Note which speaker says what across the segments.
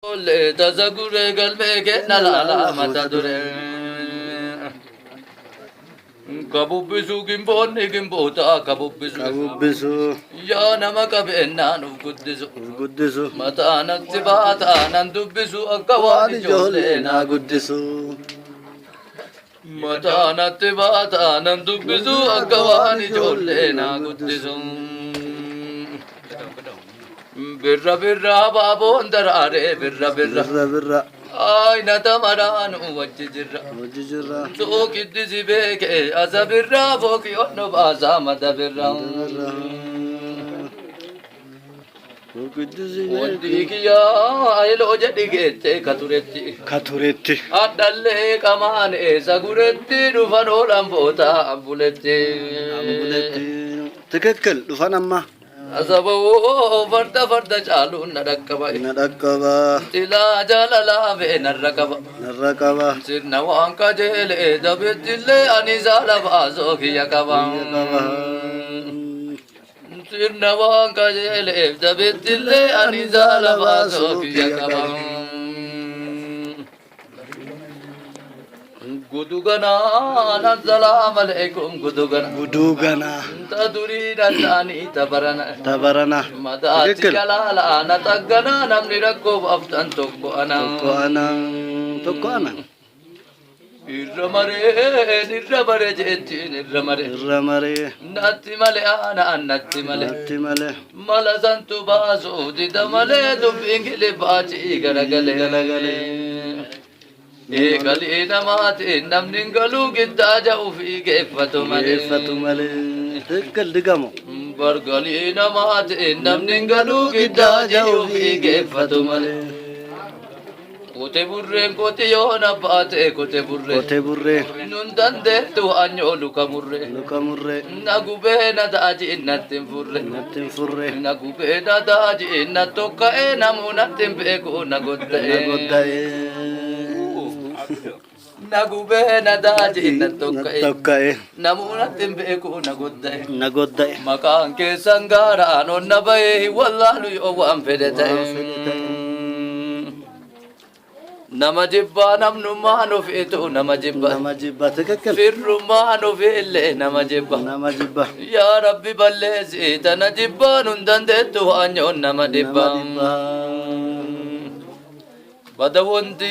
Speaker 1: Le tazagure galme ke nalala matadure. Kabubbisu gimbonni gimbota kabubbisu.
Speaker 2: Kabubbisu.
Speaker 1: Ya nama kabenna nu guddisu.
Speaker 2: Guddisu.
Speaker 1: Mata natti baata nan dubbisu akka waan ijoollee na
Speaker 2: guddisu.
Speaker 1: Mata natti baata nan dubbisu akka waan ijoollee na guddisu. Birra birra baabon daraare birra birra.
Speaker 2: Birra birra.
Speaker 1: Ay natamaraan wajji jirra.
Speaker 2: Wajji jirra.
Speaker 1: Sookitti si beeke asa birra fooki onno baasa mata birra.
Speaker 2: Sookitti si beeke.
Speaker 1: Wanti kiyyaa ayiloo jedhi geette katuretti.
Speaker 2: Katuretti.
Speaker 1: Addallee qamaan eessa guretti dhufan oolan boota ambuletti.
Speaker 2: Ambuletti. Tikikkil dhufan amma.
Speaker 1: Asaboo farda caaluun na dhaqqaba.
Speaker 2: Na dhaqqaba.
Speaker 1: Tilaa jaalalaa fe'e narra qaba.
Speaker 2: Narra qaba.
Speaker 1: Sirna waan qajeelee dabettillee ani saala baasoo kiyya qaba. Sirna waan qajeelee dabettillee ani saala baasoo kiyya qaba. Gudugana assalamu alaikum gudugana.
Speaker 2: Gudugana.
Speaker 1: Taduri dandani tabarana.
Speaker 2: Tabarana.
Speaker 1: Madaati kalala na tagana namni rakko aftan tokko ana.
Speaker 2: Tokko ana. Tokko ana.
Speaker 1: Irra mare jettiin irra mare.
Speaker 2: Irra mare.
Speaker 1: Natti male ana natti male.
Speaker 2: Natti male.
Speaker 1: Mala santu baasu dida male dubbiin gile baaci garagale. Garagale. Eegalee namaati namni galuu giddaa ja'u fi geeffatu malee.
Speaker 2: Geeffatu malee. Tikkil digamo.
Speaker 1: Bargalee namaati namni galuu giddaa ja'u fi geeffatu malee. Kote burreen kote yoona baate kote burree.
Speaker 2: Kote burree.
Speaker 1: Nun dandeettu anyoo luka murree.
Speaker 2: Luka murree.
Speaker 1: Na gubee na daaji natti hin furre.
Speaker 2: Natti hin furre.
Speaker 1: Na gubee na daaji na tokka'ee namuu natti hin beeku na godda'ee.
Speaker 2: Na godda'ee.
Speaker 1: Nagube nadaji na
Speaker 2: tokka'e.
Speaker 1: Namuu natti hin beeku na godda'e.
Speaker 2: Na godda'e.
Speaker 1: Maqaan keessan gaaraan onna bahee wallaalu yoo waan fedhe ta'e. Nama jibbaa namnummaan ofiitu nama jibba.
Speaker 2: Nama jibba tikikkil.
Speaker 1: Firrummaan ofiillee nama jibba.
Speaker 2: Nama jibba.
Speaker 1: Yaa Rabbi balleessi tana jibbaan hun dandeettu waanyoon nama dhibba. Badawwanti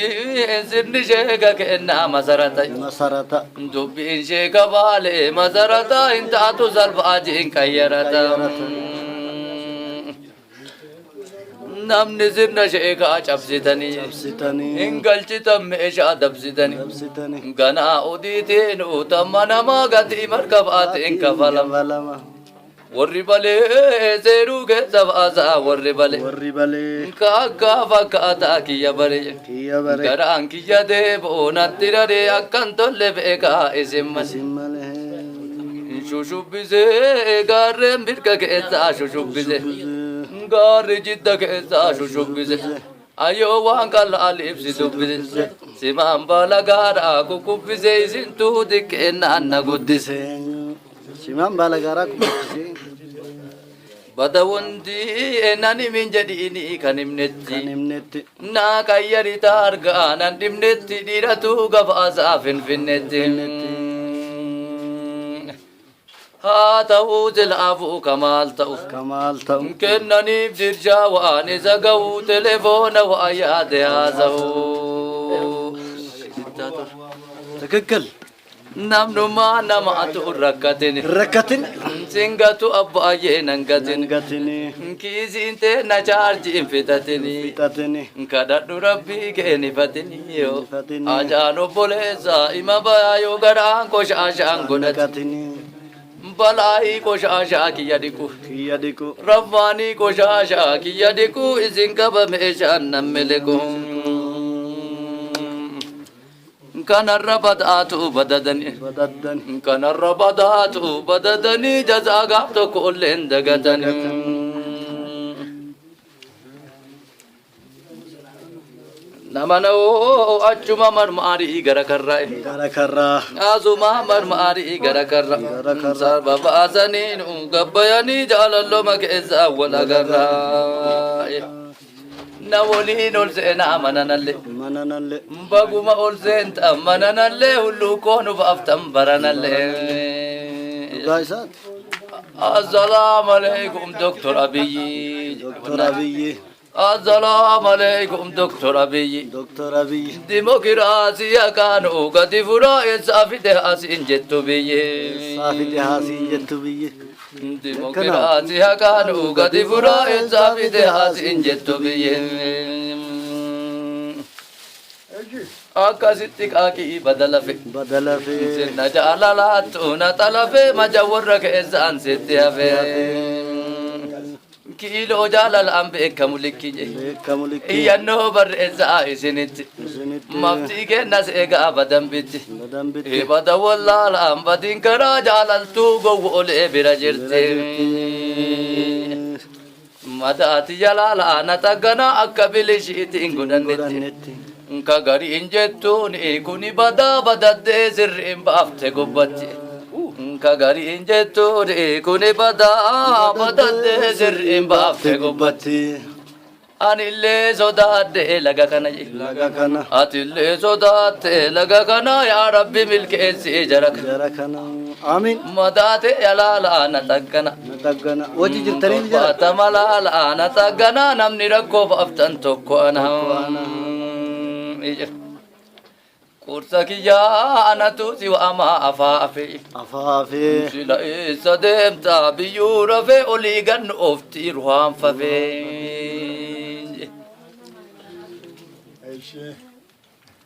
Speaker 1: sirni sheeka kennaa masarata.
Speaker 2: Masarata.
Speaker 1: Dubbiin sheeka baale masarata hin taatu salphaajiin qayyarata. Namni sirna sheekaa cabsitanii.
Speaker 2: Cabsitanii.
Speaker 1: Hin galchitan meeshaa dabsitanii.
Speaker 2: Dabsitanii.
Speaker 1: Ganaa udiitiin utamma namaa gatii markabaatiin kafalama.
Speaker 2: Kafalama.
Speaker 1: Warri balee seeruu keessa baasaa warri balee.
Speaker 2: Warri balee.
Speaker 1: Akka fakkaataa kiyya balee.
Speaker 2: Kiyya bare.
Speaker 1: Garaan kiyya deeboo natti radee akkan tolle beekaa isin malee.
Speaker 2: Isin malee.
Speaker 1: Shushubbisee gaarreen birka keessaa shushubbise. Gaarri jidda keessaa shushubbise. Ayyoo waan qal'aaliif si dubbise. Simaan baala gaaraa kukubbise isintuu xiqqeennaan na guddise.
Speaker 2: Simaan baala gaaraa kukubbise.
Speaker 1: Badawwanti nani min jedhiini kan himnetti.
Speaker 2: Kan himnetti.
Speaker 1: Naa qayyarita argaa nan dhimnetti dhiiratu gabaasaa finfinnetti. Haa ta'uu jilaafuu kamaal ta'u.
Speaker 2: Kamaal ta'u.
Speaker 1: Kennaniif dirjaa waan isa ga'u telefoona waa yaade haasa'u.
Speaker 2: Tikikkil.
Speaker 1: Namnummaa namaatu rakkatin.
Speaker 2: Rakkatin.
Speaker 1: Singatu abbaayyee nan gatin.
Speaker 2: Gatini.
Speaker 1: Kiisiin ta'e na chaarjiin fitatini.
Speaker 2: Fitatini.
Speaker 1: Kadhadhu rabbii keenifatini yoo.
Speaker 2: Nifatini.
Speaker 1: Ajaan obboleessa ima bayaa yoo garaan koshaashaan godhate.
Speaker 2: Gatini.
Speaker 1: Balaa'ii koshaashaa kiyya dhiqu.
Speaker 2: Kiyya dhiqu.
Speaker 1: Rabbaanii koshaashaa kiyya dhiqu isin qaba meeshaan nan miliqu. Kanarra badaatu badadani.
Speaker 2: Badaddan.
Speaker 1: Kanarra badaatu badadani jazaa gaaf tokko olleen dagatani. Nama na'oo achuma marmaarii gara karraa.
Speaker 2: Gara karraa.
Speaker 1: Asuma marmaarii gara karraa.
Speaker 2: Gara karraa.
Speaker 1: Sarba baasanii gabbayanii jaalalloma keessaa wal agarraa. نولين أولسنا مننالي
Speaker 2: Mananalle.
Speaker 1: بقوم أولسين مننالي ولوكون بأفتم برنالي
Speaker 2: Gaisat.
Speaker 1: السلام عليكم دكتور أبي
Speaker 2: Doktor Abiy.
Speaker 1: السلام عليكم دكتور أبي
Speaker 2: Doktor Abiy.
Speaker 1: ديمقراطية كانوا قد فرائض سافده أسين جتو بيه
Speaker 2: Safide hasi jettu biyye.
Speaker 1: ديمقراطية كانوا قد فرائض سافده أسين جتو بيه akkasitti qaaqii badalafe
Speaker 2: Badala fe.
Speaker 1: sirna jaalalaattu na xalafe majawwarra keessaan sitti hafe kiiloo jaalalaan beekamu likkiyye
Speaker 2: Beekamu likki.
Speaker 1: iyyannoo barreessaa isinitti
Speaker 2: Isinitti.
Speaker 1: maftii kennas egaa badambitti
Speaker 2: Badambitti.
Speaker 1: bada wallaalaan badin karaa jaalaltuu gowwoolee bira jirti madaati jalaalaa na taggana akka bilishiitiin godhannetti
Speaker 2: Godhannetti.
Speaker 1: Ka gariin jettuun kuni badaa badaddee sirriin baafte gubbatti. Ka gariin jettuun kuni badaa badaddee sirriin baafte gubbatti. Anillee sodaadde laga kana je.
Speaker 2: Laga kana.
Speaker 1: Atillee sodaadde laga kana yaa Rabbi milkeessi jara kana.
Speaker 2: Jara kana. Amin.
Speaker 1: Madaate yalaalaa na taggana.
Speaker 2: Nataggana. Hojii jirtanii ni jara.
Speaker 1: Uffata malaalaa na taggana namni rakkoof aftan tokko ana. Kursa kiyyaa anatu si waamaa afaafe
Speaker 2: Afaafe.
Speaker 1: sila eessa deemta biyyuu rafee olii gannu oftii ruhaanfafe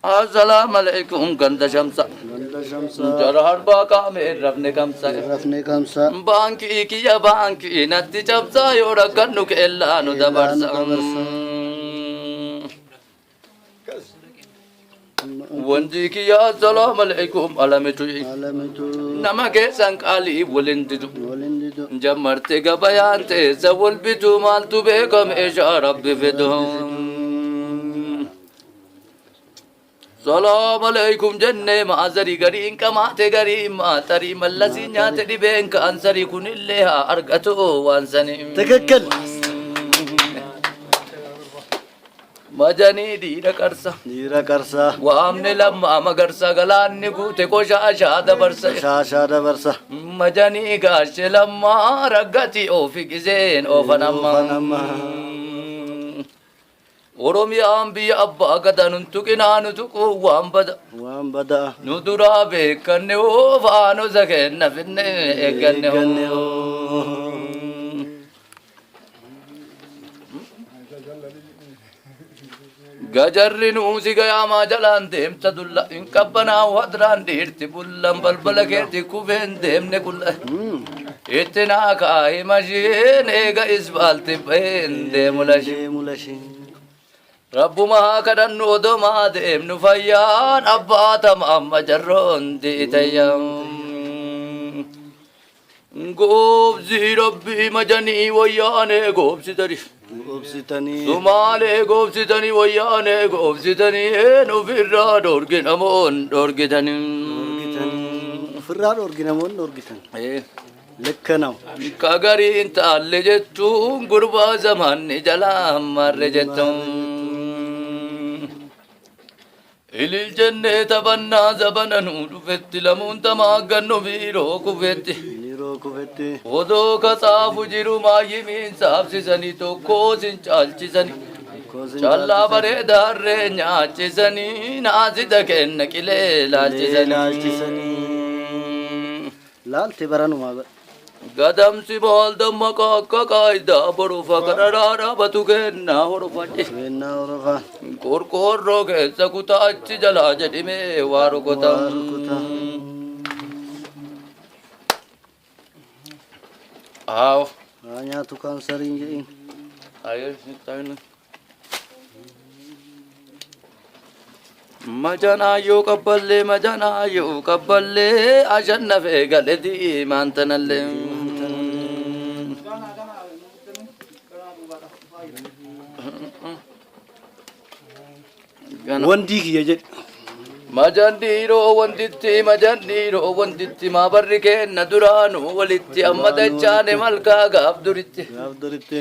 Speaker 1: assalaamu alaikum ganda shamsa
Speaker 2: Ganda shamsa.
Speaker 1: jara harbaa qaame rafne kamsa
Speaker 2: Rafne kamsa.
Speaker 1: baankii kiyya baankii natti cabsaa yoo rakkannu keellaa nu dabarsa wanti kiyya assalaamu alaikum alamitu
Speaker 2: Alamitu.
Speaker 1: nama keessan qaalii waliin didu
Speaker 2: Waliin didu.
Speaker 1: jammarte gabayaan teessa wal bitu maaltu beekame eeshaa rabbi fidu salaamu alaikum jennee maazarii gariin qamaate garii maatarii mallasii nyaate dhibeen ka'ansarii kunillee haa argatu waan sanii
Speaker 2: ትክክል
Speaker 1: majanii dhiira qarsa
Speaker 2: dhiira qarsaa
Speaker 1: waamne lammaa magarsa galaanni guute qoshaashaa dabarsa
Speaker 2: shaashaa dabarsa
Speaker 1: majanii gaashe lammaa raggati oofi qiseen oofan amma oromiyaan biyya abbaa gada nun tuqinaa nu tuquu waan bada
Speaker 2: waan bada'a
Speaker 1: nu duraa beekanne hoo faanosa kenna finne eegganne hoo gajarri nuusi gayaamaa jalaan deemta dulla hin qabbanaa wadraan dhiirti bullan balbala keetti kufeen deemne kulla itti naa kaahi mashiin eega isbaalti baheen deemu lashii
Speaker 2: deemulashee
Speaker 1: rabbumaa kadhannu odomaa deemnu fayyaan abbaatama amma jarroon diitayyaan goobsi rabbii majanii wayyaanee goobsitani
Speaker 2: obsitanii
Speaker 1: sumaalee goobsitanii wayyaanee goobsitanii ofirraa dhorginamoon dhorgitanii
Speaker 2: ofirraa dhorgi namoonni dhorgitan lekka nama
Speaker 1: kagariin taalle jettuun gurbaa zamanni jalaa marre jettuun ilil jennee taphannaa zabana nu dhufetti lamuun tamaaggannu biiroo kufetti
Speaker 2: yeroo kufetti
Speaker 1: odoo kasaafu jiru maayyimiin saabsisanii tokkoo sin caalchisanii callaa bareedaarree nyaachisanii naasita kenna qilee laalchisanii
Speaker 2: laalte baranumaa bara
Speaker 1: gadamsi maal dammaqa akka qaayidaa borufa kanarraa dhaabatu kennaa horofadhe
Speaker 2: kennaa horofaan
Speaker 1: qorqoorroo keessa kutaa achi jalaa jedhimee waa rukutaa aaw
Speaker 2: haa nyaatu kaansariin jedhin
Speaker 1: majanaayyoo qabballee ashannafee galedii maantanallee
Speaker 2: wandii kiyya jedhe
Speaker 1: majandiiroo wantitti maabarri kenna duraanu walitti amma dachaane malkaa gaaf duritti
Speaker 2: gaaf duritti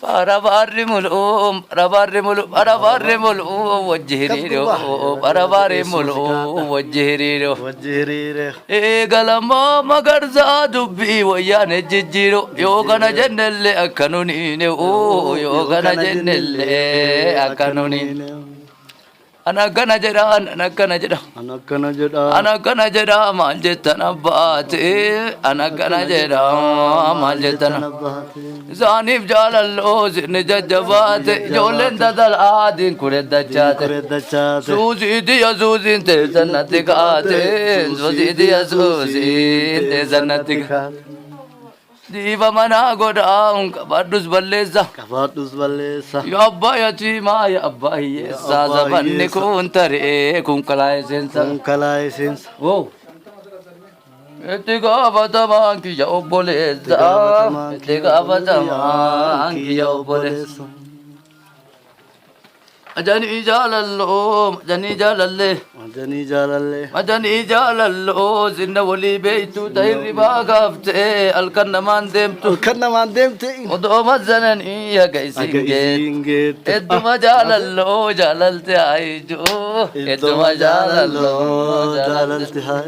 Speaker 1: Parabarri mulu wajjihiriiro parabarri mulu wajjihiriiro
Speaker 2: Wajjiriire.
Speaker 1: eegalamoo magarsaa dubbii wayyaane jijjiiro yoo kana jennellee akka nuniine yoo kana jennellee akka nuniine ana akkana jedha ana akkana jedha
Speaker 2: An akkana jedha.
Speaker 1: ana akkana jedha maal jettan abbaate ana akkana jedha maal jettan isaaniif jaalalloo sinni jajjabaate ijoolleen dadal'aadiin kureddachaate
Speaker 2: Kureddachaate.
Speaker 1: suusiitiya suusiin teessannatti kaate suusiitiya suusiin teessannatti kaate diiba manaa godhaan qabadhus balleessa
Speaker 2: Qabaadhus balleessa.
Speaker 1: yaa abbaa yatiimaa yaa abbaa hiyyeessaa
Speaker 2: Abbaa
Speaker 1: zabanni
Speaker 2: hiyyeessaa.
Speaker 1: kun taree kun kalaa'ee seensa
Speaker 2: Kun kalaa esseensa.
Speaker 1: itti gaafatamaan kiyya obboleessa itti gaafatamaan kiyya obboleessa ajanii jaalalloo ajanii jaalallee
Speaker 2: Majanii jaalallee.
Speaker 1: ajanii jaalalloo sinna walii beeytu tahirribaa gaaftee halkan namaan deemtu
Speaker 2: Kan namaan deemte.
Speaker 1: odoo mazananii haga
Speaker 2: Akka
Speaker 1: isin geet
Speaker 2: isiin geette.
Speaker 1: hedduma jaalalloo jaalalte haayijoo hedduma jaalalloo jaalalte
Speaker 2: Jaalalte haa.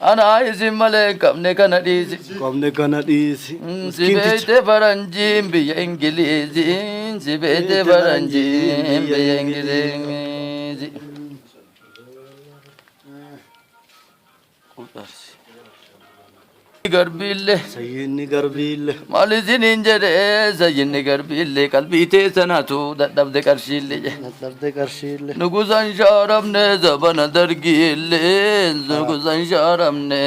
Speaker 1: ana isin malee qabne kana dhiisi
Speaker 2: Qomne kana dhiisi.
Speaker 1: si beeyte faranjiin biyya ingiliiziin si beeyte faranjiin biyya ingiliizi garbiille
Speaker 2: Sayyinni garbiille.
Speaker 1: maal isiniin jedhe sayyinni garbiille qalbii teessanatu dadhabde qarshiille jedhe
Speaker 2: Dadhabde qarshiille.
Speaker 1: nugusan shaaramne zabana dargiille nugusan shaaramne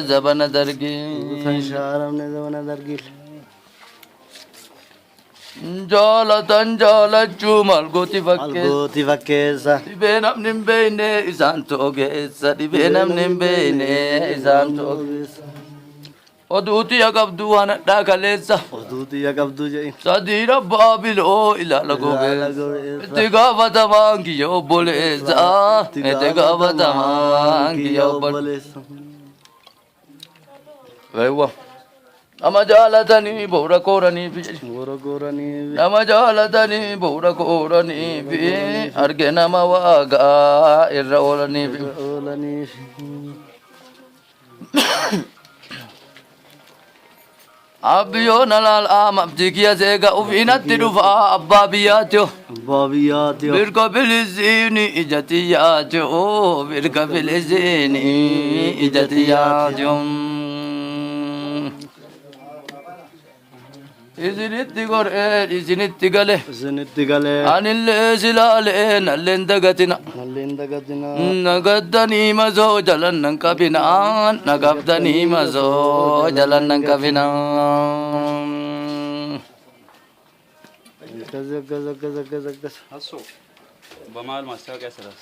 Speaker 1: zabana
Speaker 2: Kan
Speaker 1: dargiille
Speaker 2: shaaramne zamana dargiille.
Speaker 1: jaalatan jaalachuu maal gooti fakkeessa
Speaker 2: Algooti fakkeessa.
Speaker 1: dhibee namni hin beeyne isaan toogeessa dhibee namni hin beeyne isaan toogeessa oduuti qabdu waan hadhaa kaleessa
Speaker 2: Oduu xiyya qabdu jedhin.
Speaker 1: sadii rabbaa biloo ilaala gogeessa itti gaafatamaan kiyya obboleessa itti gaafatamaan kiyya obboleessa Eewwa. Nama jaalatanii bu'uura kooranii fi
Speaker 2: Goora gooranii.
Speaker 1: nama jaalatanii bu'uura kooranii fi arge nama waagaa irra oolanii fi
Speaker 2: Oolanii.
Speaker 1: abbiyoon alaal mabtii kiyya seega ufiinatti dhufaa abbaa biyyaatio
Speaker 2: Abbaa biyyaati.
Speaker 1: birka bilisiini ija xiyyaatio birka bilisiini ija xiyyaatio isinitti gor'ee isinitti gale
Speaker 2: Isinitti galee.
Speaker 1: anillee silaalee nalleen dagatina
Speaker 2: Malleen dagatina.
Speaker 1: nagaddanii mazoo jalan nan qabinaan nagabdanii mazoo jalan nan qabinaan
Speaker 2: Akkas akkas akkas akkas akkas.
Speaker 3: እሱ በመሀል ማስታወቂያ ስራስ